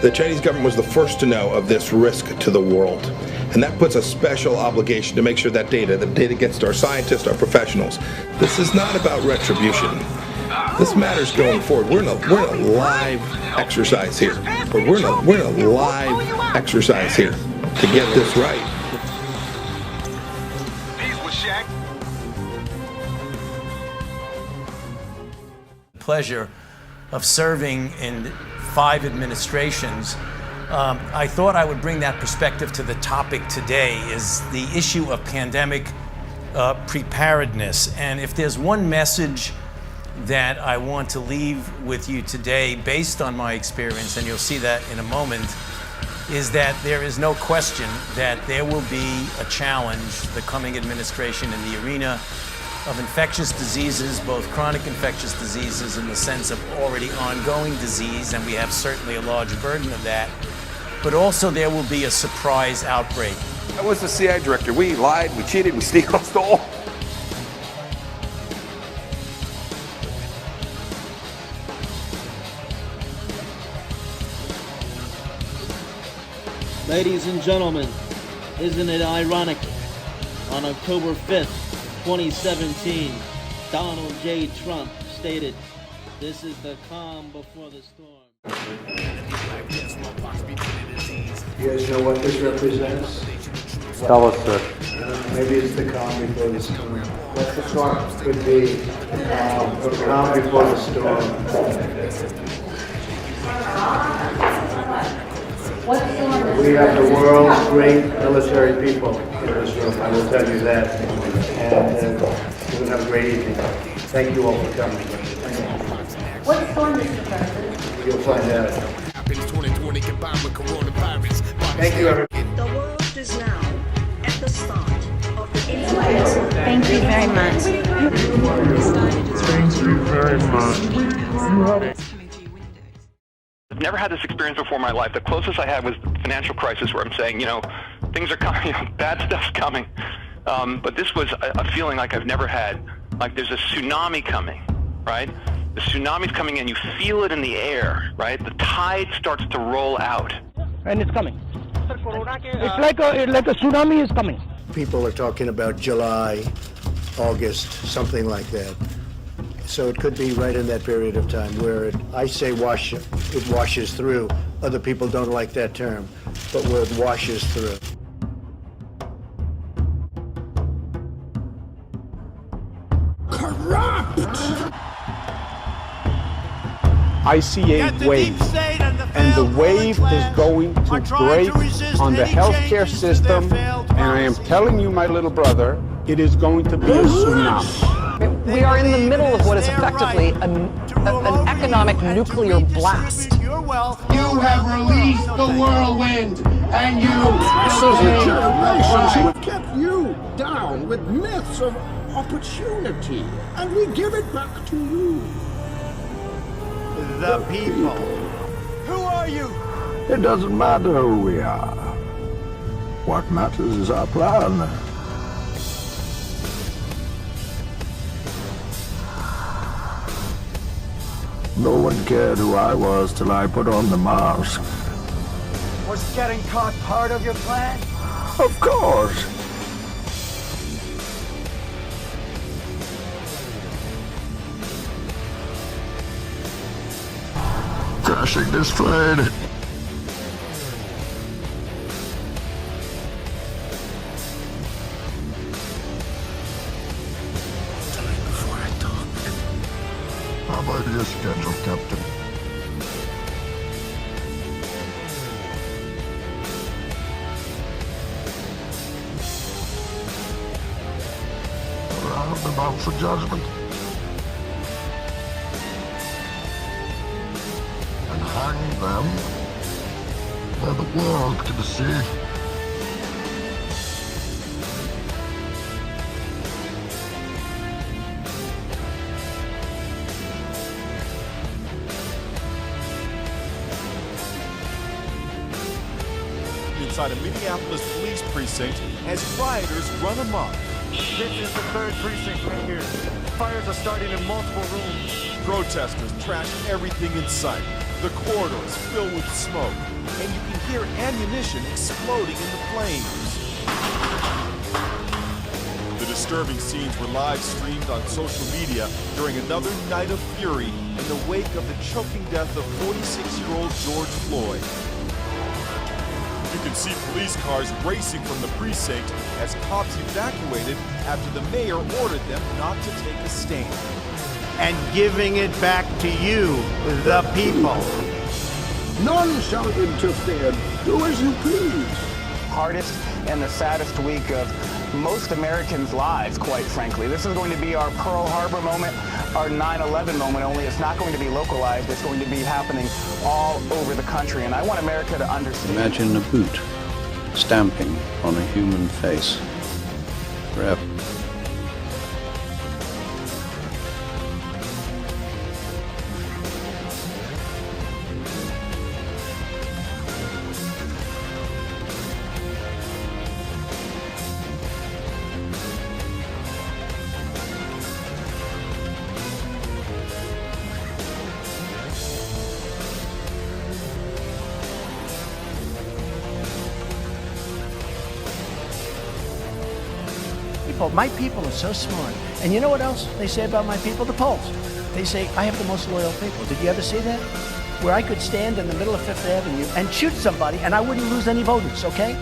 The Chinese government was the first to know of this risk to the world. And that puts a special obligation to make sure that the data gets to our scientists, our professionals. This is not about retribution. This matters going forward. We're in a live exercise here. We're in a live exercise here to get this right. Pleasure of serving in 5 administrations. I thought I would bring that perspective to the topic today, is the issue of pandemic preparedness. And if there's one message that I want to leave with you today based on my experience, and you'll see that in a moment, is that there is no question that there will be a challenge, the coming administration, in the arena of infectious diseases, both chronic infectious diseases in the sense of already ongoing disease, and we have certainly a large burden of that, but also there will be a surprise outbreak. I was the CIA director. We lied, we cheated, we stole. Ladies and gentlemen, isn't it ironic? On October 5th, 2017, Donald J. Trump stated, "This is the calm before the storm." You guys know what this represents? Tell us, sir. Maybe it's the calm before the storm. What the storm could be, the calm before the storm. We have the world's great military people in this room, I will tell you that. And we're going to have a great evening. Thank you all for coming. What storm, Mr. President? You'll find out. Thank you, everybody. The world is now at the start of the influence. Thank you very much. Thank you very much. I've never had this experience before in my life. The closest I had was the financial crisis, where I'm saying, things are coming, bad stuff's coming. But this was a feeling like I've never had. Like there's a tsunami coming, right? The tsunami's coming in, you feel it in the air, right? The tide starts to roll out. And it's coming. It's like a tsunami is coming. People are talking about July, August, something like that. So it could be right in that period of time where it washes through. Other people don't like that term, but where it washes through. Corrupt! I see a wave, and the wave is going to break on the healthcare system, and I am telling you, my little brother, it is going to be a tsunami. We are in the middle of what is effectively an economic nuclear blast. You have released the whirlwind, and you... This is a generation who have kept you down with myths of opportunity, and we give it back to you. The people. Who are you? It doesn't matter who we are. What matters is our plan. No one cared who I was till I put on the mask. Was getting caught part of your plan? Of course. Crashing this plane. How about your schedule, Captain? Round them out for judgment. And hang them where the world can see. Inside a Minneapolis police precinct as rioters run amok. This is the 3rd precinct right here. Fires are starting in multiple rooms. Protesters trash everything in sight. The corridors fill with smoke, and you can hear ammunition exploding in the flames. The disturbing scenes were live streamed on social media during another night of fury in the wake of the choking death of 46-year-old George Floyd. You can see police cars racing from the precinct as cops evacuated after the mayor ordered them not to take a stand. And giving it back to you, the people. None shall interfere. Do as you please. Hardest and the saddest week of most Americans' lives, quite frankly. This is going to be our Pearl Harbor moment, our 9/11 moment, only it's not going to be localized. It's going to be happening all over the country. And I want America to understand. Imagine a boot stamping on a human face forever. My people are so smart. And you know what else they say about my people? The polls. They say, I have the most loyal people. Did you ever see that? Where I could stand in the middle of Fifth Avenue and shoot somebody and I wouldn't lose any voters, okay?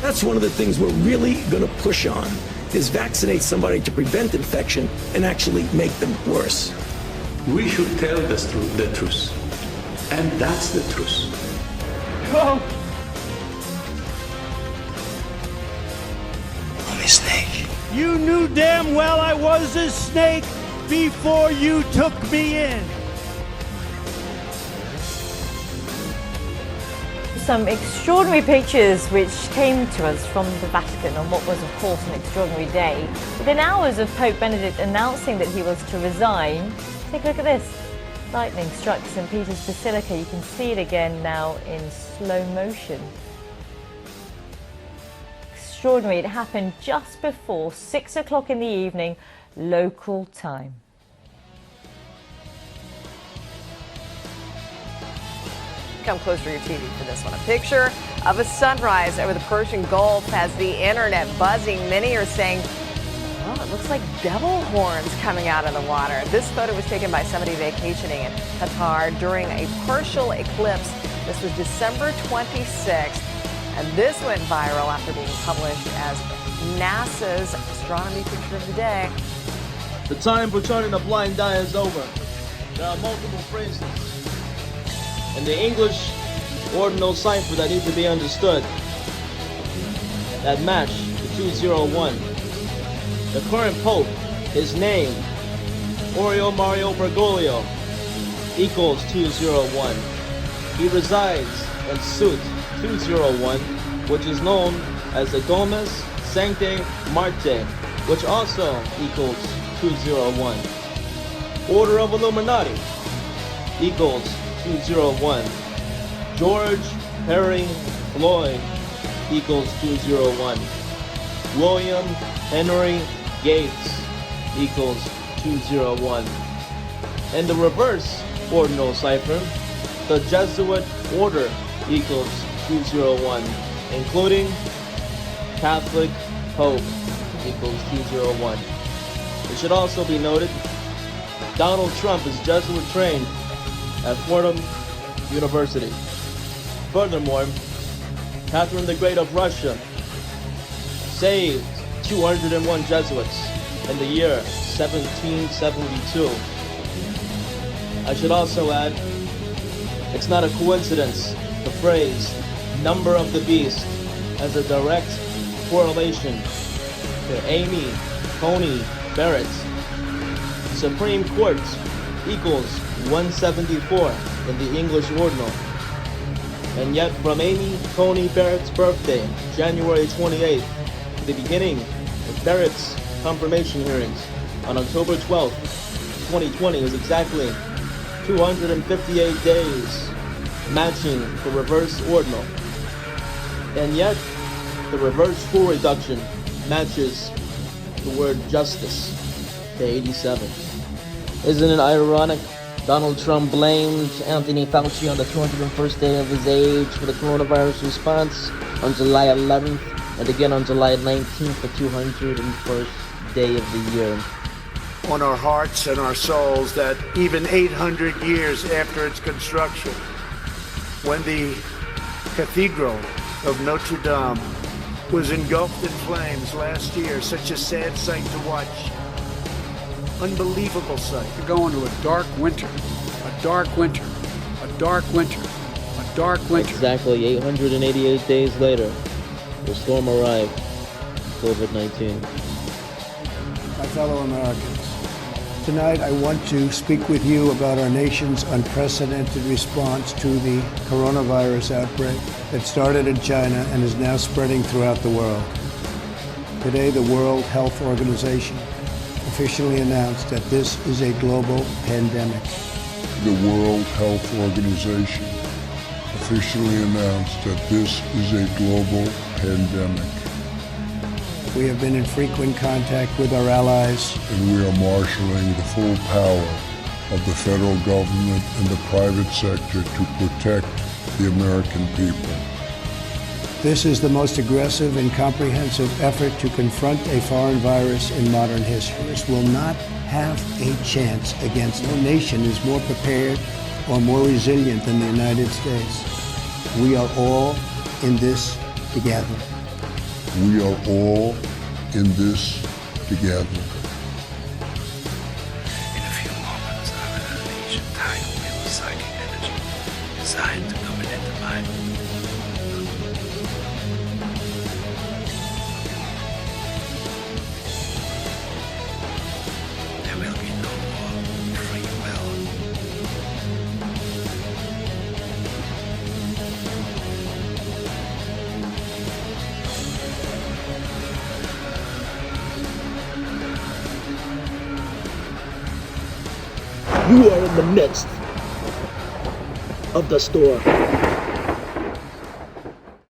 That's one of the things we're really going to push on, is vaccinate somebody to prevent infection and actually make them worse. We should tell the truth. And that's the truth. Oh. I'm a snake. You knew damn well I was a snake before you took me in. Some extraordinary pictures which came to us from the Vatican on what was of course an extraordinary day. Within hours of Pope Benedict announcing that he was to resign, take a look at this. Lightning struck St. Peter's Basilica. You can see it again now in slow motion. Extraordinary. It happened just before 6 o'clock in the evening, local time. Come closer to your TV for this one. A picture of a sunrise over the Persian Gulf has the internet buzzing. Many are saying, well, it looks like devil horns coming out of the water. This photo was taken by somebody vacationing in Qatar during a partial eclipse. This was December 26th, and this went viral after being published as NASA's astronomy picture of the day. The time for turning a blind eye is over. There are multiple phrases in the English ordinal cipher that need to be understood that match the 201. The current pope is named Oriol Mario Bergoglio, equals 201. He resides in suite 201, which is known as the Domus Sancti Marte, which also equals 201. Order of Illuminati equals 201. George Herring Floyd equals 201. William Henry Gates equals 201. In the reverse ordinal cipher, the Jesuit order equals 201, including Catholic Pope equals 201. It should also be noted, Donald Trump is Jesuit trained at Fordham University. Furthermore, Catherine the Great of Russia saved 201 Jesuits in the year 1772. I should also add, it's not a coincidence the phrase number of the beast has a direct correlation to Amy Coney Barrett. Supreme Court equals 174 in the English ordinal. And yet, from Amy Coney Barrett's birthday, January 28th, to the beginning of Barrett's confirmation hearings on October 12th, 2020 is exactly 258 days, matching the reverse ordinal. And yet, the reverse school reduction matches the word justice to 87. Isn't it ironic? Donald Trump blamed Anthony Fauci on the 201st day of his age for the coronavirus response on July 11th and again on July 19th, the 201st day of the year. On our hearts and our souls that even 800 years after its construction, when the Cathedral of Notre Dame was engulfed in flames last year, such a sad sight to watch. Unbelievable sight. To go into a dark winter, a dark winter, a dark winter, a dark winter. Exactly 888 days later, the storm arrived, COVID-19. My fellow Americans, tonight I want to speak with you about our nation's unprecedented response to the coronavirus outbreak that started in China and is now spreading throughout the world. Today, the World Health Organization officially announced that this is a global pandemic. The World Health Organization officially announced that this is a global pandemic. We have been in frequent contact with our allies. And we are marshaling the full power of the federal government and the private sector to protect the American people. This is the most aggressive and comprehensive effort to confront a foreign virus in modern history. This will not have a chance against no nation is more prepared or more resilient than the United States. We are all in this together. We are all in this together. In a few moments, I will unleash a tidal wave of psychic energy designed to dominate the mind. There will be no more free will. You are in the midst of the storm.